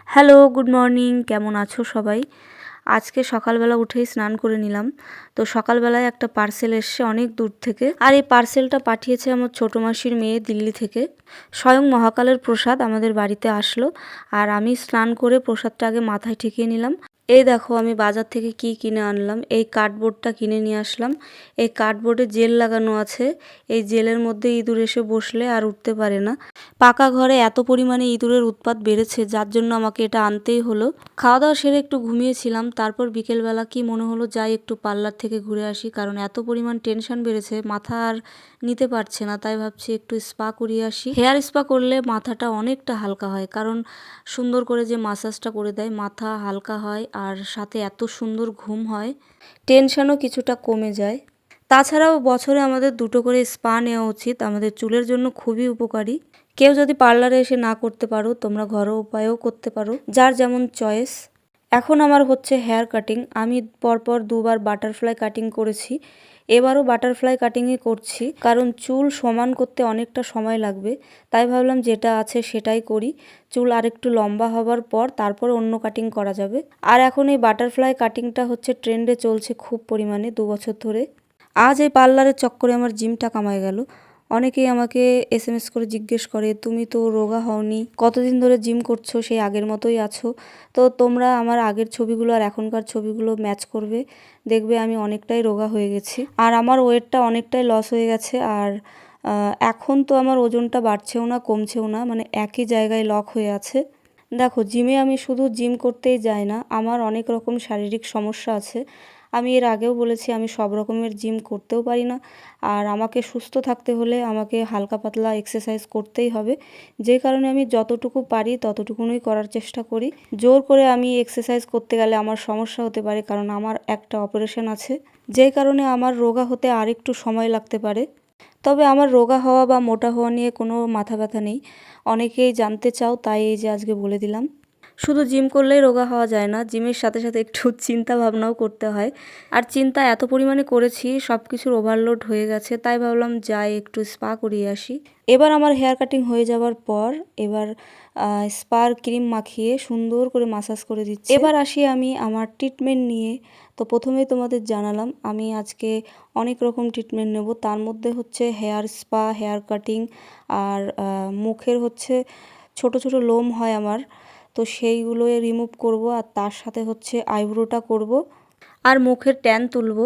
Hello, good morning. কেমন আছো সবাই? আজকে সকালবেলা উঠেই স্নান করে নিলাম। তো সকালবেলায় একটা পার্সেল এসছে অনেক দূর থেকে। আর এই পার্সেলটা পাঠিয়েছে আমার ছোট মাসির মেয়ে দিল্লি থেকে। স্বয়ং মহাকালের প্রসাদ আমাদের বাড়িতে আসলো। আর আমি স্নান করে প্রসাদটা আগে মাথায় ঠেকিয়ে নিলাম। এই দেখো আমি বাজার থেকে কি কিনে আনলাম। এই কার্ডবোর্ডটা কিনে নিয়ে আসলাম। এই কার্ডবোর্ডে জেল লাগানো আছে। এই জেলের মধ্যে ইঁদুর এসে বসলে আর উঠতে পারে না। পাকা ঘরে এত পরিমাণে ইঁদুরের উৎপাত বেড়েছে, যার জন্য আমাকে এটা আনতেই হলো। খাওয়া দাওয়া সেরে একটু ঘুমিয়েছিলাম। তারপর বিকেলবেলা কি মনে হলো যাই একটু পার্লার থেকে ঘুরে আসি, কারণ এত পরিমাণ টেনশন বেড়েছে, মাথা আর নিতে পারছে না। তাই ভাবছি একটু স্পা করিয়ে আসি। হেয়ার স্পা করলে মাথাটা অনেকটা হালকা হয়, কারণ সুন্দর করে যে মাসাজটা করে দেয় মাথা হালকা হয়, আর সাথে এত সুন্দর ঘুম হয়, টেনশনও কিছুটা কমে যায়। তাছাড়াও বছরে আমাদের 2টো করে স্পা নেওয়া উচিত, আমাদের চুলের জন্য খুবই উপকারী। কেউ যদি পার্লারে এসে না করতে পারো, তোমরা ঘরোয়া উপায়েও করতে পারো, যার যেমন চয়েস। এখন আমার হচ্ছে হেয়ার কাটিং। আমি পরপর 2বার বাটারফ্লাই কাটিং করেছি। এবারও বাটারফ্লাই কাটিংই করছি, কারণ চুল সমান করতে অনেকটা সময় লাগবে। তাই ভাবলাম যেটা আছে সেটাই করি। চুল আরেকটু লম্বা হবার পর তারপর অন্য কাটিং করা যাবে। আর এখন এই বাটারফ্লাই কাটিংটা হচ্ছে ট্রেন্ডে চলছে খুব পরিমাণে 2 বছর ধরে। আজ এই পার্লারের চক্করে আমার জিমটা কামায় গেল। অনেকেই আমাকে SMS করে জিজ্ঞেস করে, তুমি তো রোগা হওনি, কতদিন ধরে জিম করছো, সেই আগের মতোই আছো? তো তোমরা আমার আগের ছবিগুলো আর এখনকার ছবিগুলো ম্যাচ করবে, দেখবে আমি অনেকটাই রোগা হয়ে গেছি। আর আমার ওয়েটটা অনেকটাই লস হয়ে গেছে। আর এখন তো আমার ওজনটা বাড়ছেও না কমছেও না, মানে একই জায়গায় লক হয়ে আছে। দেখো, জিমে আমি শুধু জিম করতেই যাই না, আমার অনেক রকম শারীরিক সমস্যা আছে। আমি এর আগেও বলেছি আমি সব রকমের জিম করতেও পারি না। আর আমাকে সুস্থ থাকতে হলে আমাকে হালকা পাতলা এক্সারসাইজ করতেই হবে। যে কারণে আমি যতটুকু পারি ততটুকুনই করার চেষ্টা করি। জোর করে আমি এক্সারসাইজ করতে গেলে আমার সমস্যা হতে পারে, কারণ আমার একটা অপারেশন আছে, যেই কারণে আমার রোগা হতে আরেকটু সময় লাগতে পারে। তবে আমার রোগা হওয়া বা মোটা হওয়া নিয়ে কোনো মাথা ব্যথা নেই। অনেকেই জানতে চাও, তাই এই যে আজকে বলে দিলাম। শুধু জিম করলেই রোগা হওয়া যায় না, জিমের সাথে সাথে একটু চিন্তা ভাবনাও করতে হয়। আর চিন্তা এত পরিমাণে করেছি, সব কিছুর ওভারলোড হয়ে গেছে, তাই ভাবলাম যাই একটু স্পা করিয়ে আসি। এবার আমার হেয়ার কাটিং হয়ে যাওয়ার পর এবার স্পার ক্রিম মাখিয়ে সুন্দর করে মাসাজ করে দিচ্ছি। এবার আসি আমি আমার ট্রিটমেন্ট নিয়ে। তো প্রথমেই তোমাদের জানালাম আমি আজকে অনেক রকম ট্রিটমেন্ট নেব। তার মধ্যে হচ্ছে হেয়ার স্পা, হেয়ার কাটিং, আর মুখের হচ্ছে ছোট ছোট লোম হয় আমার, তো সেইগুলোই রিমুভ করব। আর তার সাথে হচ্ছে আইব্রোটা করব, আর মুখের ট্যান তুলব।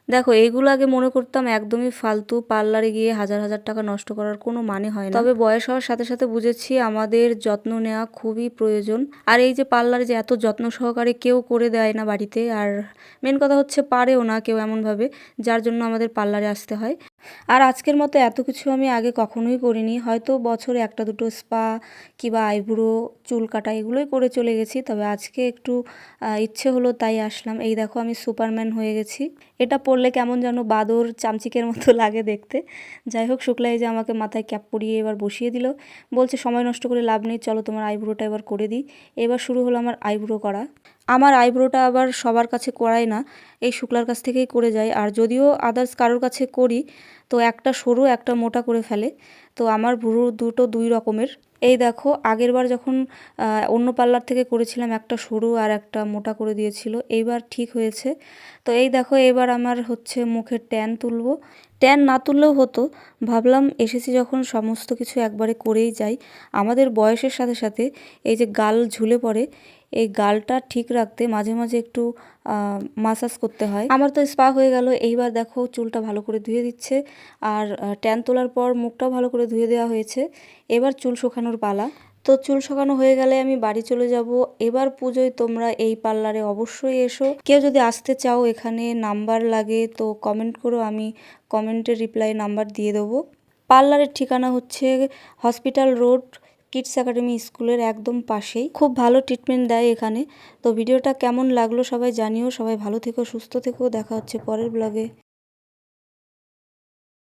দেখো, এইগুলো আগে মনে করতাম একদমই ফালতু, পার্লারে গিয়ে হাজার হাজার টাকা নষ্ট করার কোনো মানে হয় না। তবে বয়স হওয়ার সাথে সাথে বুঝেছি আমাদের যত্ন নেওয়া খুবই প্রয়োজন। আর এই যে পার্লারে যে এত যত্ন সহকারে কেউ করে দেয় না বাড়িতে, আর মেন কথা হচ্ছে পারেও না কেউ এমনভাবে, যার জন্য আমাদের পার্লারে আসতে হয়। আর আজকের মতো এত কিছু আমি আগে কখনোই করিনি। হয়তো বছরে 1-2 স্পা কিংবা আইব্রো, চুল কাটা এগুলোই করে চলে গেছি। তবে আজকে একটু ইচ্ছে হলো তাই আসলাম। এই দেখো আমি সুপারম্যান হয়ে গেছি। এটা পরলে কেমন যেন বাদর চামচিকের মতো লাগে দেখতে। যাই হোক, শুক্লা এই যে আমাকে মাথায় ক্যাপ পরিয়ে এবার বসিয়ে দিল। বলছে সময় নষ্ট করে লাভ নেই, চলো তোমার আইব্রোটা এবার করে দিই। এবার শুরু হলো আমার আইব্রো করা। আমার আইব্রোটা আবার সবার কাছে করাই না, এই শুক্লার কাছ থেকেই করে যাই। আর যদিও আদার্স কারোর কাছে করি, তো একটা সরু একটা মোটা করে ফেলে। তো আমার ভুরু দুটো 2 রকমের। এই দেখো, আগের বার যখন অন্য পার্লার থেকে করেছিলাম একটা সরু আর একটা মোটা করে দিয়েছিল, এইবার ঠিক হয়েছে। তো এই দেখো, এবার আমার হচ্ছে মুখের ট্যান তুলব। ট্যান না তুললেও হতো, ভাবলাম এসেছি যখন সমস্ত কিছু একবারে করেই যাই। আমাদের বয়সের সাথে সাথে এই যে গাল ঝুলে পড়ে, এই গালটা ঠিক রাখতে মাঝে মাঝে একটু মাসাজ করতে হয়। আমার তো স্পা হয়ে গেল। এইবার দেখো চুলটা ভালো করে ধুয়ে দিচ্ছে, আর ট্যান তোলার পর মুখটাও ভালো করে ধুয়ে দেওয়া হয়েছে। এবার চুল শুকানোর পালা। তো চুল শুকানো হয়ে গেলে আমি বাড়ি চলে যাব। এবার পুজোয় তোমরা এই পার্লারে অবশ্যই এসো। কেউ যদি আসতে চাও, এখানে নাম্বার লাগে তো কমেন্ট করো, আমি কমেন্টের রিপ্লাই নাম্বার দিয়ে দেবো। পার্লারের ঠিকানা হচ্ছে হসপিটাল রোড, কিডস একাডেমি স্কুলের একদম পাশেই। খুব ভালো ট্রিটমেন্ট দেয় এখানে। তো ভিডিওটা কেমন লাগলো সবাই জানিও। সবাই ভালো থেকো, সুস্থ থেকো, দেখা হচ্ছে পরের ব্লগে।